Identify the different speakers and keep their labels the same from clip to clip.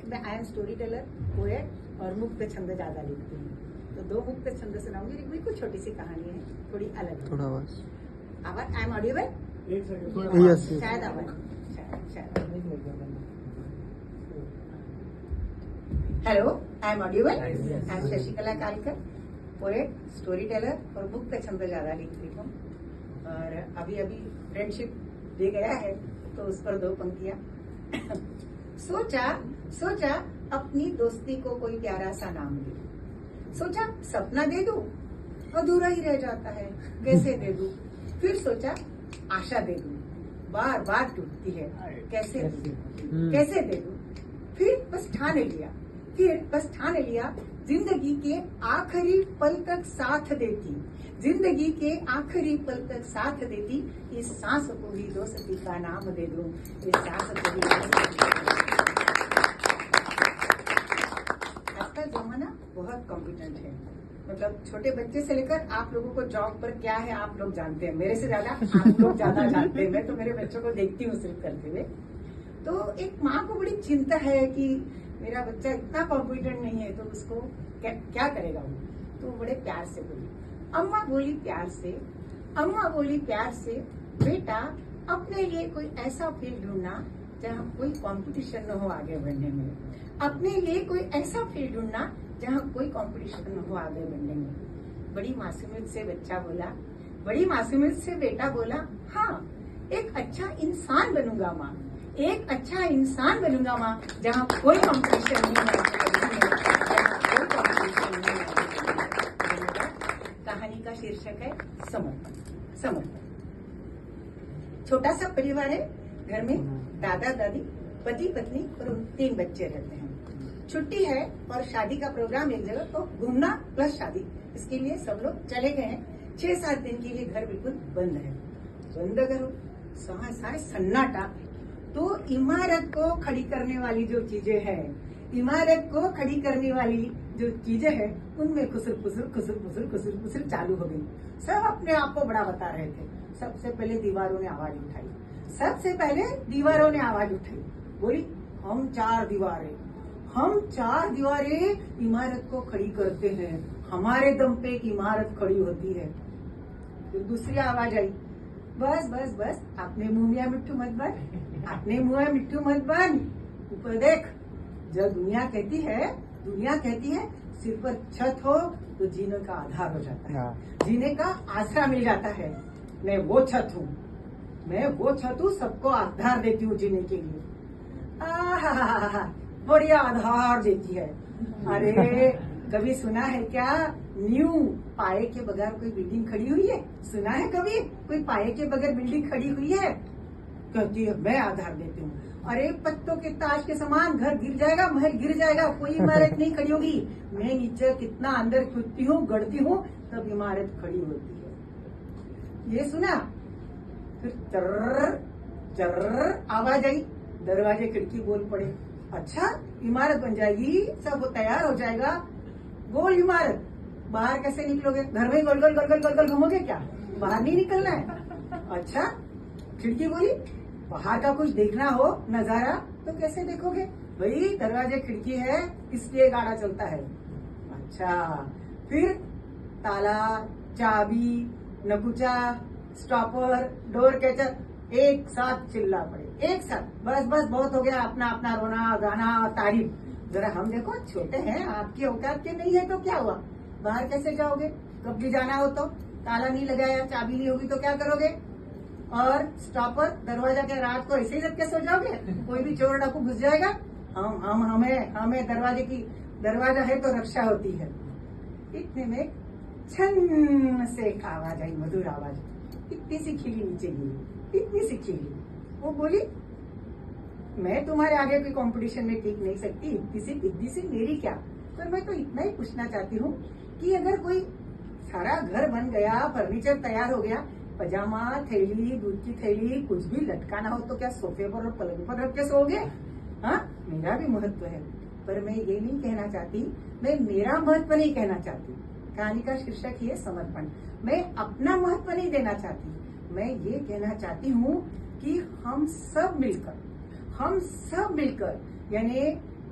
Speaker 1: मैं I am story teller, poet और मुक्त छंद ज्यादा लिखती हूँ। तो 2 मुक्त छंद सुनाऊंगी। एक बिल्कुल छोटी सी कहानी है, थोड़ी अलग।
Speaker 2: थोड़ा आवाज
Speaker 1: आई एम ऑडिबल?
Speaker 2: यस
Speaker 1: शायद आवाज hello, I am audible? I am Shashikala Kalkar, poet, story teller और मुक्त छंद ज्यादा लिखती हूँ। और अभी फ्रेंडशिप दे गया है तो उस पर 2 पंक्तियां। सोचा अपनी दोस्ती को कोई प्यारा सा नाम दे। सोचा सपना दे दूं, अधूरा ही रह जाता है, कैसे दे दूं। फिर सोचा आशा दे दूं, बार बार टूटती है, कैसे दे दूं। फिर बस ठान लिया जिंदगी के आखिरी पल तक साथ देती, जिंदगी के आखिरी पल तक साथ देती। इस सांस को भी दोस्ती का नाम दे दूं, इस सांस को भी। आजकल जमाना बहुत कॉम्पिटेंट है, मतलब छोटे बच्चे से लेकर आप लोगों को जॉब पर क्या है आप लोग जानते हैं, मेरे से ज्यादा आप लोग ज्यादा जानते हैं। मैं तो मेरे बच्चों को देखती हूँ सिर्फ करते हुए। तो एक माँ को बड़ी चिंता है कि मेरा बच्चा इतना कॉम्पिटेंट नहीं है तो उसको क्या करेगा वो। तो बड़े प्यार से बोली, अम्मा बोली प्यार से, बेटा अपने लिए कोई ऐसा फील्ड ढूंढना जहाँ कोई कंपटीशन न हो आगे बढ़ने में। अपने लिए कोई ऐसा फील्ड ढूंढना जहाँ कोई कंपटीशन न हो आगे बढ़ने में। बड़ी मासूमियत से बच्चा बोला, बड़ी मासूमियत से बेटा बोला, हाँ एक अच्छा इंसान बनूंगा माँ, एक अच्छा इंसान बनूंगा माँ, जहाँ कोई कंपटीशन नहीं है। कहानी का शीर्षक है समर्पण। छोटा सा परिवार है, घर में दादा दादी, पति पत्नी और 3 बच्चे रहते हैं। छुट्टी है और शादी का प्रोग्राम एक जगह, तो घूमना प्लस शादी, इसके लिए सब लोग चले गए हैं। 6-7 दिन के लिए घर बिल्कुल बंद है। बंद करो, सारे सन्नाटा। तो इमारत को खड़ी करने वाली जो चीजें हैं, उनमें खुसर चालू हो गई। सब अपने आप को बड़ा बता रहे थे। सबसे पहले दीवारों ने आवाज उठाई, बोली हम 4 दीवारें इमारत को खड़ी करते हैं, हमारे दम पे एक इमारत खड़ी होती है। फिर दूसरी आवाज आई, बस अपने मुंह में मिट्टू मत बन, ऊपर देख। जब दुनिया कहती है सिर पर छत हो तो जीने का आधार हो जाता है, जीने का आसरा मिल जाता है। मैं वो छत हूँ, सबको आधार देती हूँ जीने के लिए। बढ़िया आधार देती है। अरे कभी सुना है क्या, न्यू पाए के बगैर कोई बिल्डिंग खड़ी हुई है? सुना है कभी कोई पाए के बगैर बिल्डिंग खड़ी हुई है? कहती है मैं आधार देती हूँ। अरे पत्तों के ताश के समान घर गिर जाएगा, महल गिर जाएगा, कोई इमारत नहीं खड़ी होगी। मैं नीचे कितना अंदर खुदती हूँ, गढ़ती हूँ, तब इमारत खड़ी होती है। ये सुना? फिर चर्र आवाज आई, दरवाजे खिड़की बोल पड़े। अच्छा इमारत बन जाएगी, सब तैयार हो जाएगा, गोल इमारत, बाहर कैसे निकलोगे? घर में गोल घूमोगे क्या? बाहर नहीं निकलना है। अच्छा खिड़की बोली, बाहर का कुछ देखना हो नजारा तो कैसे देखोगे? भाई दरवाजे खिड़की है इसलिए गाड़ा चलता है। अच्छा फिर ताला, चाबी, नकुचा, स्टॉपर, डोर कैचर एक साथ चिल्ला पड़े, एक साथ। बस बहुत हो गया, अपना रोना गाना तारीफ। जरा हम देखो छोटे हैं, आपकी औकात के नहीं है तो क्या हुआ? बाहर कैसे जाओगे? कब भी जाना हो तो ताला नहीं लगाया, चाबी नहीं होगी तो क्या करोगे? और स्टॉपर दरवाजा के रात को ऐसे ही रख के सो जाओगे? कोई भी चोर डाकू घुस जाएगा? हमें दरवाजा है तो रक्षा होती है। इतने में छन से एक आवाज आई, मधुर आवाज, इतनी सी खिली नीचे गिरी, इतनी सी खिली। वो बोली मैं तुम्हारे आगे कोई कंपटीशन में टिक नहीं सकती, इतनी सी मेरी क्या। पर मैं तो इतना ही पूछना चाहती हूँ कि अगर कोई सारा घर बन गया, फर्नीचर तैयार हो गया, पजामा, थैली, दूध की थैली, कुछ भी लटकाना हो तो क्या सोफे पर और पलंग पर रख के सोओगे? हाँ मेरा भी महत्व है, पर मैं ये नहीं कहना चाहती, मैं मेरा महत्व नहीं कहना चाहती। कहानी का शीर्षक ही है समर्पण। मैं अपना महत्व नहीं देना चाहती, मैं ये कहना चाहती हूँ कि हम सब मिलकर यानी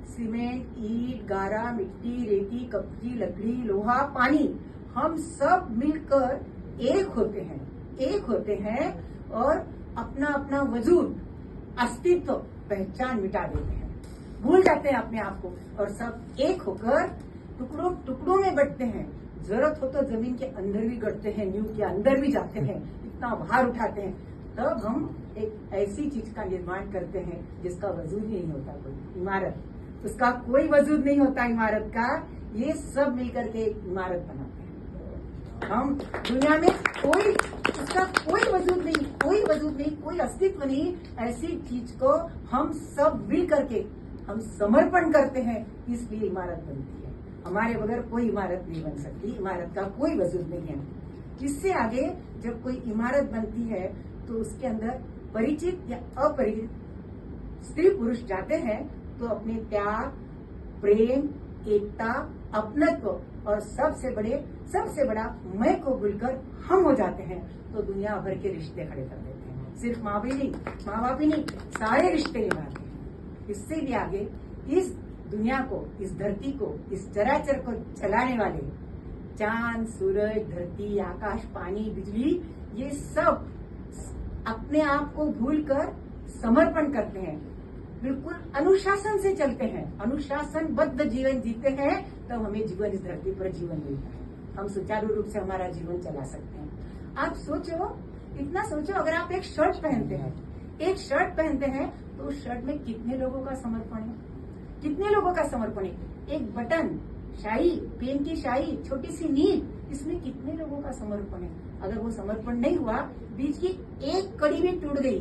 Speaker 1: सीमेंट, ईट, गारा, मिट्टी, रेती, कपची, लकड़ी, लोहा, पानी, हम सब मिलकर एक होते हैं और अपना अपना वजूद, अस्तित्व, पहचान मिटा देते हैं, भूल जाते हैं अपने आप को और सब एक होकर टुकड़ों टुकड़ों में बंटते हैं। जरूरत हो तो जमीन के अंदर भी गढ़ते हैं, नींव के अंदर भी जाते हैं, इतना भार उठाते हैं, तब हम एक ऐसी चीज का निर्माण करते हैं जिसका वजूद ही नहीं होता। कोई इमारत, उसका कोई वजूद नहीं होता इमारत का, ये सब मिलकर के एक इमारत बनाते हैं। हम दुनिया में कोई, उसका कोई वजूद नहीं, कोई अस्तित्व नहीं, ऐसी चीज को हम सब मिल करके हम समर्पण करते हैं, इसलिए इमारत बनती है। हमारे बगैर कोई इमारत नहीं बन सकती, इमारत का कोई वजूद नहीं है। इससे आगे जब कोई इमारत बनती है तो उसके अंदर परिचित या अपरिचित स्त्री पुरुष जाते हैं तो अपने त्याग, प्रेम, एकता, अपनत्व और सबसे बड़ा मैं को भूलकर हम हो जाते हैं, तो दुनिया भर के रिश्ते खड़े कर देते हैं। सिर्फ माँ बाप ही नहीं, सारे रिश्ते निभाते हैं। इससे भी आगे इस दुनिया को, इस धरती को, इस चराचर को चलाने वाले चांद, सूरज, धरती, आकाश, पानी, बिजली, ये सब अपने आप को भूलकर समर्पण करते हैं, बिल्कुल अनुशासन से चलते हैं, अनुशासनबद्ध जीवन जीते हैं, तब हमें जीवन, इस धरती पर जीवन मिलता है, हम सुचारू रूप से हमारा जीवन चला सकते हैं। आप सोचो, इतना सोचो, अगर आप एक शर्ट पहनते हैं तो उस शर्ट में कितने लोगों का समर्पण है, कितने लोगों का समर्पण है। एक बटन, शाई, पेन की शाई, छोटी सी नींद, इसमें कितने लोगों का समर्पण है। अगर वो समर्पण नहीं हुआ, बीच की एक कड़ी भी टूट गई,